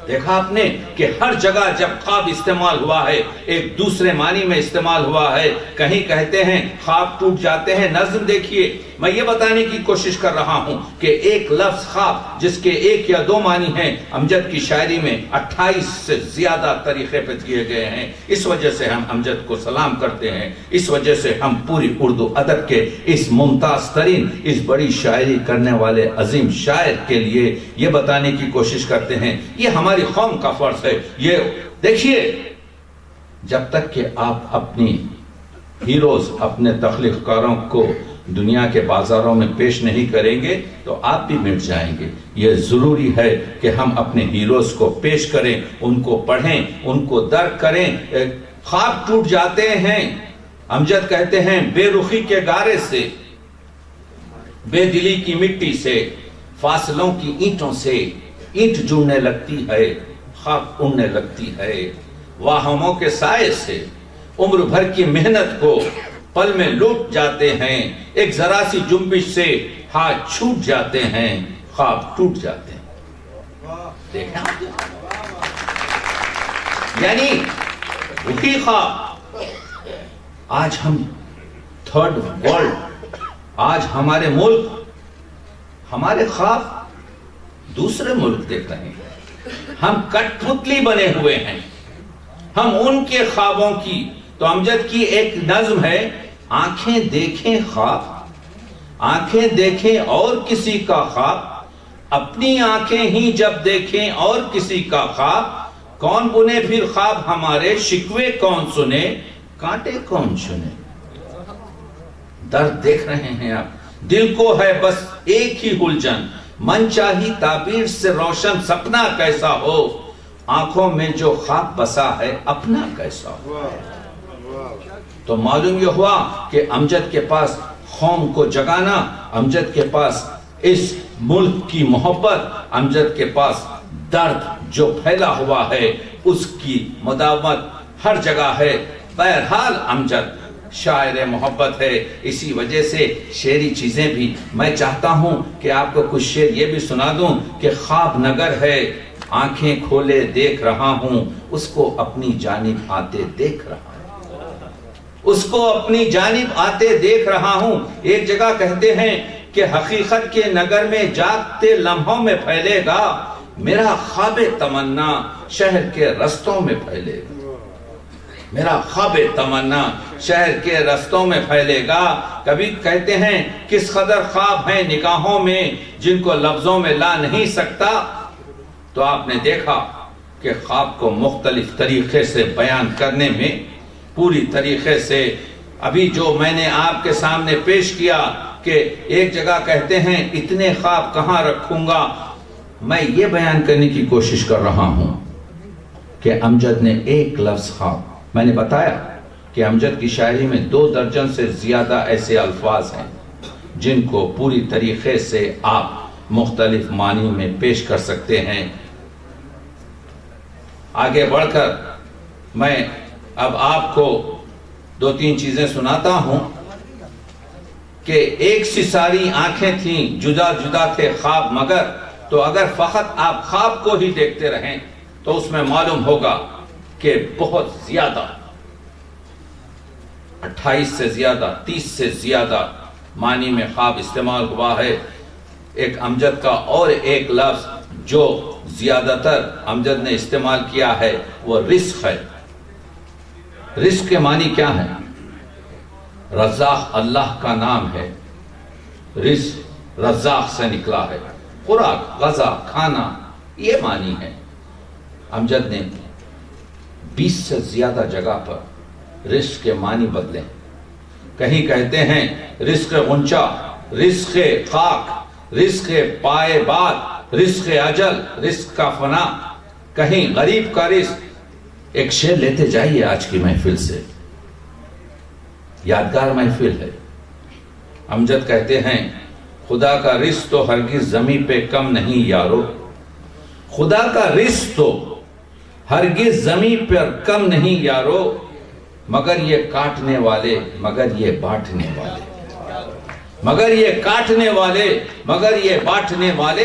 دیکھا آپ نے کہ ہر جگہ جب خواب استعمال ہوا ہے ایک دوسرے معنی میں استعمال ہوا ہے. کہیں کہتے ہیں خواب ٹوٹ جاتے ہیں. نظم دیکھیے، میں یہ بتانے کی کوشش کر رہا ہوں کہ ایک لفظ خواب جس کے ایک یا دو معنی ہیں امجد کی شاعری میں 28 سے زیادہ طریقے پہ کیے گئے ہیں. اس وجہ سے ہم امجد کو سلام کرتے ہیں. اس وجہ سے ہم پوری اردو ادب کے اس ممتاز ترین اس بڑی شاعری کرنے والے عظیم شاعر کے لیے یہ بتانے کی کوشش کرتے ہیں یہ ہماری قوم کا فرض ہے. یہ دیکھیے، جب تک کہ آپ اپنی ہیروز اپنے تخلیق کاروں کو دنیا کے بازاروں میں پیش نہیں کریں گے تو آپ بھی مٹ جائیں گے. یہ ضروری ہے کہ ہم اپنے ہیروز کو پیش کریں، ان کو پڑھیں، ان کو درک کریں. خواب ٹوٹ جاتے ہیں. امجد کہتے ہیں بے رخی کے گارے سے، بے دلی کی مٹی سے، فاصلوں کی اینٹوں سے اینٹ جڑنے لگتی ہے، خواب اڑنے لگتی ہے. واہموں کے سائے سے عمر بھر کی محنت کو پل میں لوٹ جاتے ہیں. ایک ذرا سی جنبش سے ہاتھ چھوٹ جاتے ہیں، خواب ٹوٹ جاتے ہیں. دیکھیں یعنی وہی خواب. آج ہم تھرڈ ورلڈ، آج ہمارے ملک ہمارے خواب دوسرے ملک دیکھ رہے ہیں. ہم کٹ پتلی بنے ہوئے ہیں ہم ان کے خوابوں کی. تو امجد کی ایک نظم ہے، آنکھیں دیکھیں خواب، آنکھیں دیکھیں اور کسی کا خواب، اپنی آنکھیں ہی جب دیکھیں اور کسی کا خواب، کون بنے پھر خواب ہمارے، شکوے کون سنے، کانٹے کون چنے. درد دیکھ رہے ہیں آپ. دل کو ہے بس ایک ہی الجھن، من چاہی تعبیر سے روشن سپنا کیسا ہو، آنکھوں میں جو خواب بسا ہے اپنا کیسا ہو. تو معلوم یہ ہوا کہ امجد کے پاس قوم کو جگانا، امجد کے پاس اس ملک کی محبت، امجد کے پاس درد جو پھیلا ہوا ہے اس کی مداومت ہر جگہ ہے. بہرحال امجد شاعر محبت ہے. اسی وجہ سے شعری چیزیں بھی میں چاہتا ہوں کہ آپ کو کچھ شعر یہ بھی سنا دوں کہ خواب نگر ہے، آنکھیں کھولے دیکھ رہا ہوں، اس کو اپنی جانب آتے دیکھ رہا ہوں، اس کو اپنی جانب آتے دیکھ رہا ہوں. ایک جگہ کہتے ہیں کہ حقیقت کے نگر میں جاگتے لمحوں میں پھیلے گا، میرا خواب تمنا شہر کے رستوں میں پھیلے گا، میرا خواب تمنا شہر کے رستوں میں پھیلے گا. کبھی کہتے ہیں کس قدر خواب ہیں نگاہوں میں جن کو لفظوں میں لا نہیں سکتا. تو آپ نے دیکھا کہ خواب کو مختلف طریقے سے بیان کرنے میں پوری طریقے سے ابھی جو میں نے آپ کے سامنے پیش کیا کہ ایک جگہ کہتے ہیں اتنے خواب کہاں رکھوں گا. میں یہ بیان کرنے کی کوشش کر رہا ہوں کہ امجد نے ایک لفظ خواب، میں نے بتایا کہ امجد کی شاعری میں 2 درجن سے زیادہ ایسے الفاظ ہیں جن کو پوری طریقے سے آپ مختلف معنی میں پیش کر سکتے ہیں. آگے بڑھ کر میں اب آپ کو 2-3 چیزیں سناتا ہوں کہ ایک سی ساری آنکھیں تھیں، جدا جدا تھے خواب مگر. تو اگر فقط آپ خواب کو ہی دیکھتے رہیں تو اس میں معلوم ہوگا کہ بہت زیادہ 28 سے زیادہ 30 سے زیادہ معنی میں خواب استعمال ہوا ہے. ایک امجد کا اور ایک لفظ جو زیادہ تر امجد نے استعمال کیا ہے وہ رزق ہے. رزق کے معنی کیا ہے؟ رزاق اللہ کا نام ہے. رزق رزاق سے نکلا ہے، خوراک، غذا، کھانا، یہ معنی ہے. امجد نے 20 سے زیادہ جگہ پر رزق کے معنی بدلے. کہیں کہتے ہیں رزق غنچہ، رزق خاک، رزق پائے باد، رزق اجل، رزق کا فنا، کہیں غریب کا رزق. ایک شعر لیتے جائیے آج کی محفل سے، یادگار محفل ہے. امجد کہتے ہیں خدا کا رزق تو ہرگز زمین پہ کم نہیں یارو، خدا کا رزق تو ہرگز زمین پر کم نہیں یارو، مگر یہ کاٹنے والے، مگر یہ بانٹنے والے، مگر یہ کاٹنے والے، مگر یہ بانٹنے والے.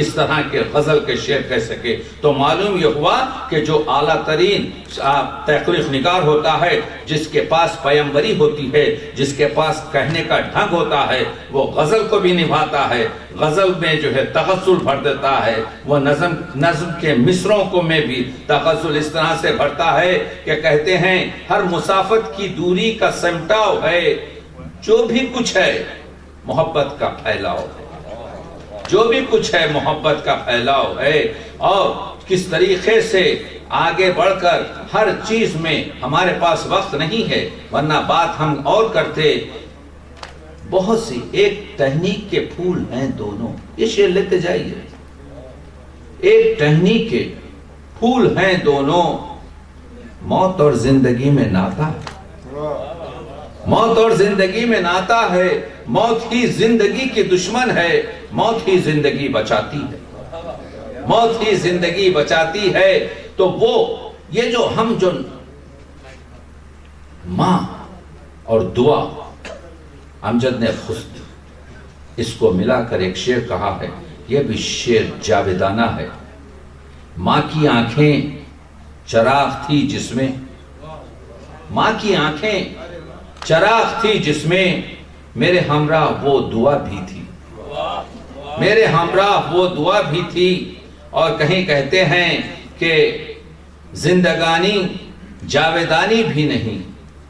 اس طرح کے غزل کے شعر کہہ سکے. تو معلوم یہ ہوا کہ جو اعلیٰ ترین تخلیق نگار ہوتا ہے، جس کے پاس پیمبری ہوتی ہے، جس کے پاس کہنے کا ڈھنگ ہوتا ہے، وہ غزل کو بھی نبھاتا ہے. غزل میں جو ہے تغزل بھر دیتا ہے. وہ نظم کے مصروں کو میں بھی تغزل اس طرح سے بھرتا ہے کہ کہتے ہیں ہر مسافت کی دوری کا سمٹاؤ ہے، جو بھی کچھ ہے محبت کا پھیلاؤ ہے. جو بھی کچھ ہے محبت کا پھیلاؤ ہے. اور کس طریقے سے آگے بڑھ کر ہر چیز میں ہمارے پاس وقت نہیں ہے ورنہ بات ہم اور کرتے. بہت سی ایک ٹہنی کے پھول ہیں دونوں، یہ شعر لیتے جائیے. ایک ٹہنی کے پھول ہیں دونوں، موت اور زندگی میں ناتا ہے. موت اور زندگی میں ناتا ہے. موت ہی زندگی کی دشمن ہے، موت ہی زندگی بچاتی ہے. موت ہی زندگی بچاتی ہے. تو وہ یہ جو ہم جو ماں اور دعا، امجد نے اس کو ملا کر ایک شعر کہا ہے. یہ بھی شعر جاویدانہ ہے. ماں کی آنکھیں چراغ تھی جس میں، ماں کی آنکھیں چراغ تھی جس میں میرے ہمراہ وہ دعا بھی تھی. میرے ہمراہ وہ دعا بھی تھی. اور کہیں کہتے ہیں کہ زندگانی جاویدانی بھی نہیں.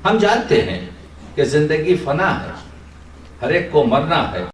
ہم جانتے ہیں کہ زندگی فنا ہے، ہر ایک کو مرنا ہے.